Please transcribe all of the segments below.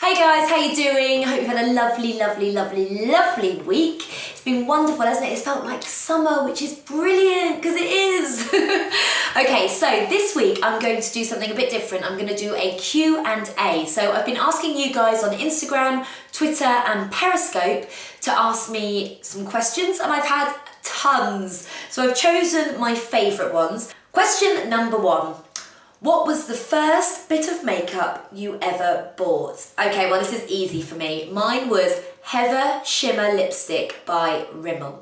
Hey guys, how you doing? I hope you've had a lovely week. It's been wonderful, hasn't it? It's felt like summer, which is brilliant, because it is. Okay, so this week I'm going to do something a bit different. I'm going to do a Q&A. So I've been asking you guys on Instagram, Twitter and Periscope to ask me some questions, and I've had tons. So I've chosen my favourite ones. Question number 1. What was the first bit of makeup you ever bought? Okay, well this is easy for me. Mine was Heather Shimmer Lipstick by Rimmel.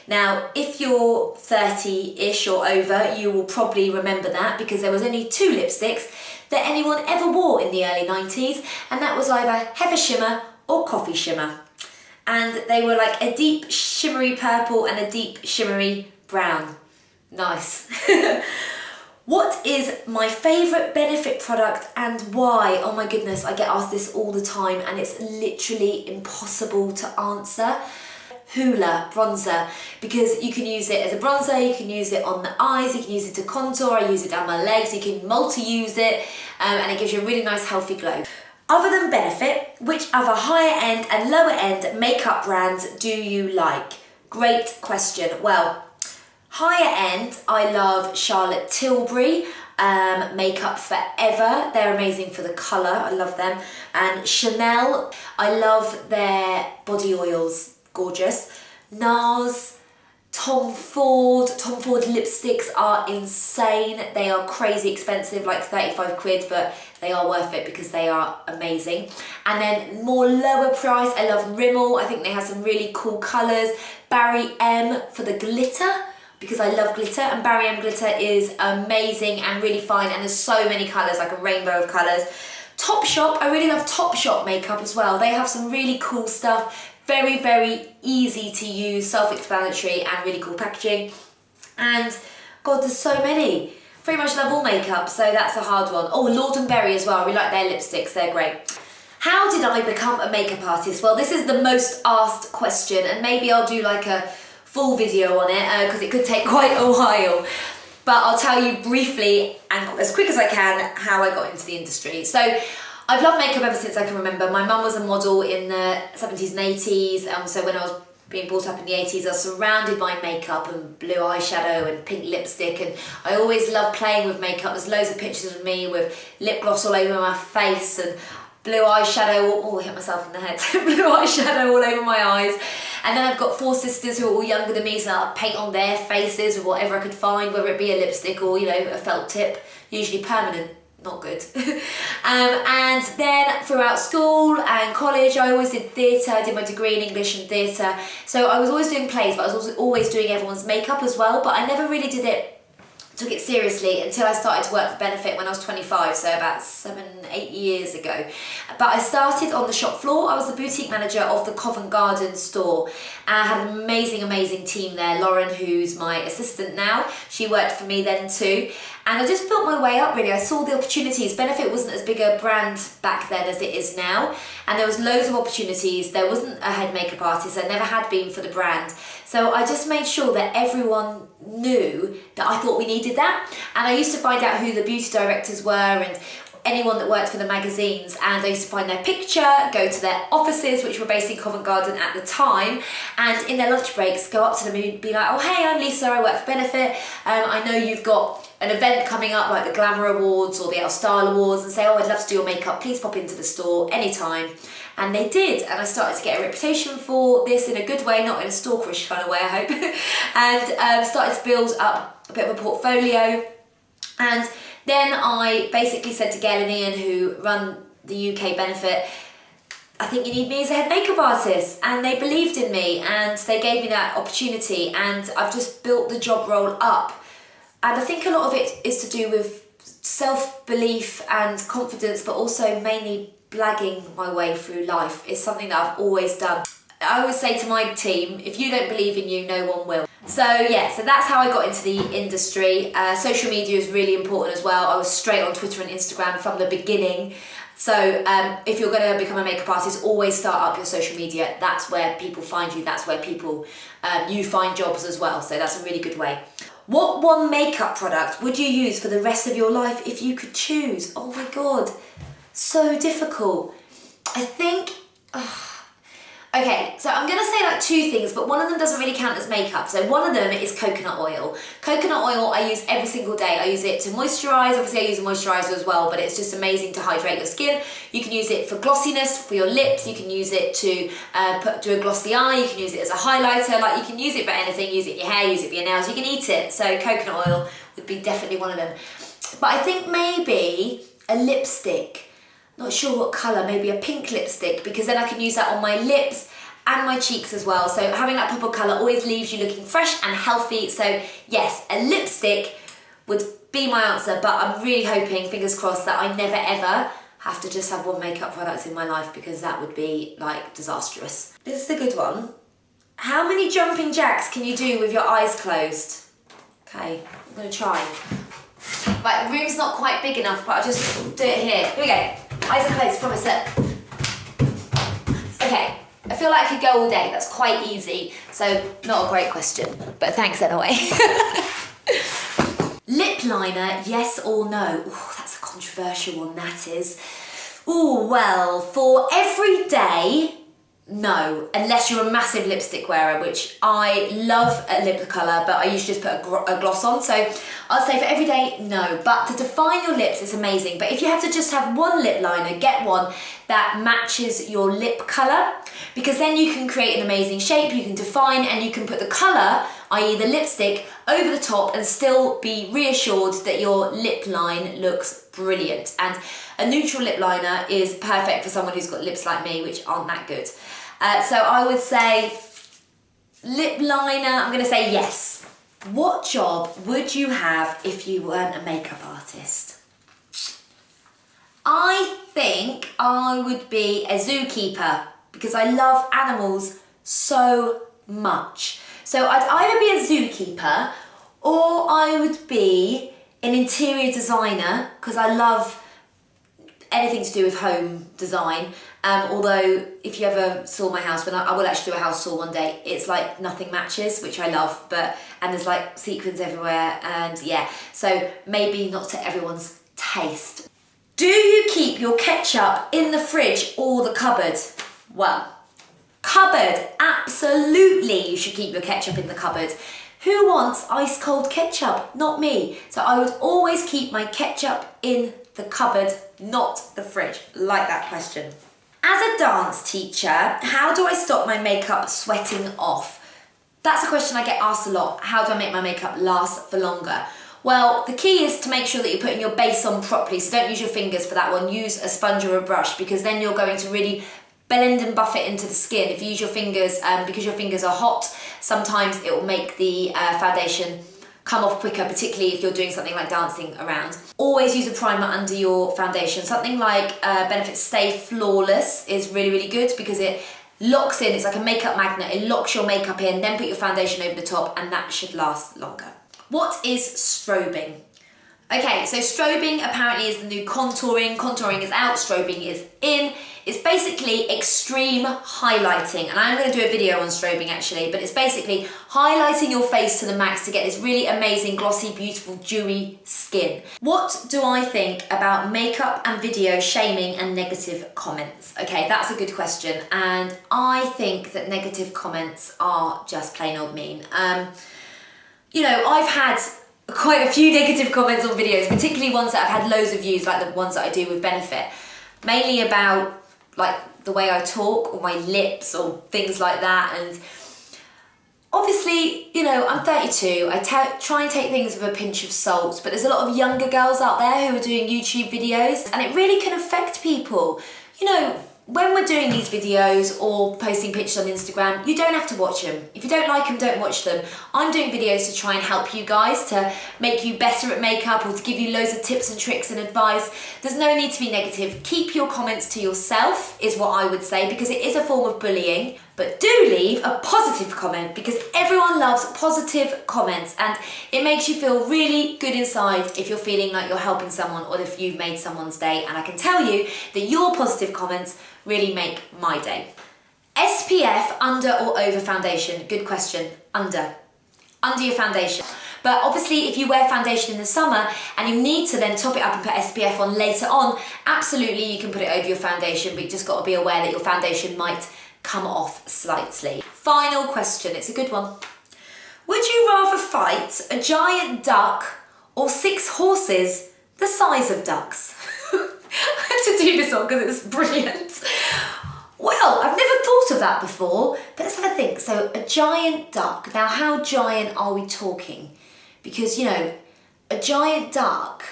Now, if you're 30-ish or over, you will probably remember that because there was only 2 lipsticks that anyone ever wore in the early 90s, and that was either Heather Shimmer or Coffee Shimmer. And they were like a deep shimmery purple and a deep shimmery brown. Nice. What is my favourite Benefit product and why? Oh my goodness, I get asked this all the time and it's literally impossible to answer. Hoola bronzer, because you can use it as a bronzer, you can use it on the eyes, you can use it to contour, I use it down my legs, you can multi-use it and it gives you a really nice healthy glow. Other than Benefit, which other higher end and lower end makeup brands do you like? Great question. Well, higher end, I love Charlotte Tilbury, Makeup Forever, they're amazing for the colour, I love them. And Chanel, I love their body oils, gorgeous. NARS, Tom Ford lipsticks are insane, they are crazy expensive, like 35 quid, but they are worth it because they are amazing. And then more lower price, I love Rimmel, I think they have some really cool colours. Barry M for the glitter, because I love glitter, and Barry M glitter is amazing and really fine, and there's so many colours, like a rainbow of colours. Topshop, I really love Topshop makeup as well. They have some really cool stuff, very easy to use, self-explanatory and really cool packaging. And God, there's so many. Pretty much love all makeup, so that's a hard one. Oh, Lord & Berry as well, I really like their lipsticks, they're great. How did I become a makeup artist? Well, this is the most asked question, and maybe I'll do like a full video on it because it could take quite a while, but I'll tell you briefly and as quick as I can how I got into the industry. So I've loved makeup ever since I can remember. My mum was a model in the 70s and 80s, so when I was being brought up in the 80s I was surrounded by makeup and blue eyeshadow and pink lipstick, and I always loved playing with makeup. There's loads of pictures of me with lip gloss all over my face and blue eyeshadow, oh I hit myself in the head, blue eyeshadow all over my eyes. And then I've got 4 sisters who are all younger than me, so I'll paint on their faces with whatever I could find, whether it be a lipstick or, you know, a felt tip, usually permanent, not good. And then throughout school and college, I always did theatre. I did my degree in English and theatre. So I was always doing plays, but I was also always doing everyone's makeup as well, but I never really took it seriously until I started to work for Benefit when I was 25, so about 7-8 years ago. But I started on the shop floor. I was the boutique manager of the Covent Garden store. I had an amazing team there. Lauren, who's my assistant now, she worked for me then too. And I just built my way up really. I saw the opportunities. Benefit wasn't as big a brand back then as it is now. And there was loads of opportunities. There wasn't a head makeup artist. There never had been for the brand. So I just made sure that everyone knew that I thought we needed that. And I used to find out who the beauty directors were and anyone that worked for the magazines, and I used to find their picture, go to their offices, which were based in Covent Garden at the time, and in their lunch breaks go up to them and be like, oh hey, I'm Lisa, I work for Benefit, I know you've got an event coming up like the Glamour Awards or the Elle Style Awards, and say, oh I'd love to do your makeup, please pop into the store anytime. And they did, and I started to get a reputation for this in a good way, not in a stalkerish kind of way I hope, and started to build up a bit of a portfolio. And then I basically said to Gail and Ian, who run the UK Benefit, I think you need me as a head makeup artist, and they believed in me and they gave me that opportunity, and I've just built the job role up. And I think a lot of it is to do with self-belief and confidence, but also mainly blagging my way through life is something that I've always done. I always say to my team, if you don't believe in you, no one will. So yeah, so that's how I got into the industry. Social media is really important as well. I was straight on Twitter and Instagram from the beginning. So if you're going to become a makeup artist, always start up your social media. That's where people find you. That's where people, you find jobs as well. So that's a really good way. What one makeup product would you use for the rest of your life if you could choose? Oh my God, so difficult. I think, okay, so I'm gonna say like two things, but one of them doesn't really count as makeup. So one of them is coconut oil. Coconut oil I use every single day. I use it to moisturise. Obviously I use a moisturiser as well, but it's just amazing to hydrate your skin. You can use it for glossiness, for your lips. You can use it to do a glossy eye. You can use it as a highlighter. Like, you can use it for anything. Use it in your hair, use it for your nails. You can eat it. So coconut oil would be definitely one of them. But I think maybe a lipstick. Not sure what colour, maybe a pink lipstick, because then I can use that on my lips and my cheeks as well. So having that pop of colour always leaves you looking fresh and healthy. So yes, a lipstick would be my answer, but I'm really hoping, fingers crossed, that I never ever have to just have one makeup product in my life, because that would be like disastrous. This is a good one. How many jumping jacks can you do with your eyes closed? Okay, I'm gonna try. Right, the room's not quite big enough, but I'll just do it here. Here we go. Eyes are closed, promise it. Okay, I feel like I could go all day. That's quite easy. So, not a great question, but thanks anyway. Lip liner, yes or no? Ooh, that's a controversial one, that is. Ooh, well, for every day, no, unless you're a massive lipstick wearer, which I love a lip colour, but I usually just put a gloss on. So I'd say for every day, no. But to define your lips, it's amazing. But if you have to just have one lip liner, get one that matches your lip colour, because then you can create an amazing shape, you can define, and you can put the colour, i.e. the lipstick, over the top and still be reassured that your lip line looks brilliant. And a neutral lip liner is perfect for someone who's got lips like me, which aren't that good. So I would say lip liner, I'm going to say yes. What job would you have if you weren't a makeup artist? I think I would be a zookeeper, because I love animals so much. So I'd either be a zookeeper or I would be an interior designer, because I love anything to do with home design. Although if you ever saw my house, I will actually do a house tour one day, it's like nothing matches, which I love, and there's like sequins everywhere, and yeah, so maybe not to everyone's taste. Do you keep your ketchup in the fridge or the cupboard? Well, cupboard, absolutely you should keep your ketchup in the cupboard. Who wants ice cold ketchup? Not me. So I would always keep my ketchup in the cupboard, not the fridge. Like that question. As a dance teacher, how do I stop my makeup sweating off? That's a question I get asked a lot. How do I make my makeup last for longer? Well, the key is to make sure that you're putting your base on properly, so don't use your fingers for that one. Use a sponge or a brush, because then you're going to really blend and buff it into the skin. If you use your fingers, because your fingers are hot, sometimes it will make the foundation come off quicker, particularly if you're doing something like dancing around. Always use a primer under your foundation. Something like Benefit Stay Flawless is really, really good, because it locks in, it's like a makeup magnet, it locks your makeup in, then put your foundation over the top, and that should last longer. What is strobing? Okay, so strobing apparently is the new contouring. Contouring is out, strobing is in. It's basically extreme highlighting, and I'm going to do a video on strobing actually, but it's basically highlighting your face to the max to get this really amazing, glossy, beautiful, dewy skin. What do I think about makeup and video shaming and negative comments? Okay, that's a good question, and I think that negative comments are just plain old mean. You know, I've had quite a few negative comments on videos, particularly ones that have had loads of views, like the ones that I do with Benefit, mainly about like the way I talk or my lips or things like that. And obviously, you know, I'm 32, I try and take things with a pinch of salt, but there's a lot of younger girls out there who are doing YouTube videos, and it really can affect people. You know, when we're doing these videos or posting pictures on Instagram, you don't have to watch them. If you don't like them, don't watch them. I'm doing videos to try and help you guys, to make you better at makeup, or to give you loads of tips and tricks and advice. There's no need to be negative. Keep your comments to yourself, is what I would say, because it is a form of bullying. But do leave a positive comment, because everyone loves positive comments, and it makes you feel really good inside if you're feeling like you're helping someone or if you've made someone's day. And I can tell you that your positive comments really make my day. SPF under or over foundation? Good question. Under. Under your foundation. But obviously if you wear foundation in the summer and you need to then top it up and put SPF on later on, absolutely you can put it over your foundation, but you just got to be aware that your foundation might come off slightly. Final question, it's a good one. Would you rather fight a giant duck or 6 horses the size of ducks? I had to do this one because it's brilliant. Well, I've never thought of that before, but let's have a think. So a giant duck, now how giant are we talking? Because, you know, a giant duck,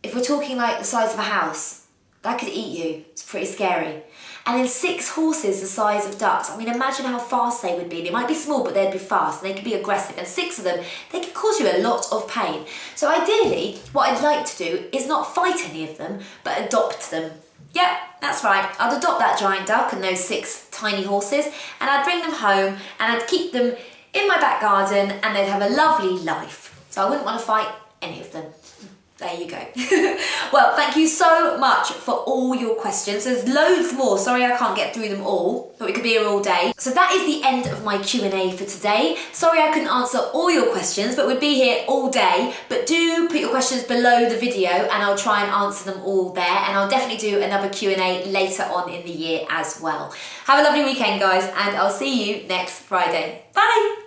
if we're talking like the size of a house, that could eat you. It's pretty scary. And then 6 horses the size of ducks. I mean, imagine how fast they would be. They might be small, but they'd be fast and they could be aggressive. And 6 of them, they could cause you a lot of pain. So ideally, what I'd like to do is not fight any of them, but adopt them. Yep, that's right. I'd adopt that giant duck and those 6 tiny horses, and I'd bring them home and I'd keep them in my back garden and they'd have a lovely life. So I wouldn't want to fight any of them. There you go. Well, thank you so much for all your questions. There's loads more. Sorry I can't get through them all, but we could be here all day. So that is the end of my Q&A for today. Sorry I couldn't answer all your questions, but we'd be here all day. But do put your questions below the video and I'll try and answer them all there. And I'll definitely do another Q&A later on in the year as well. Have a lovely weekend, guys, and I'll see you next Friday. Bye!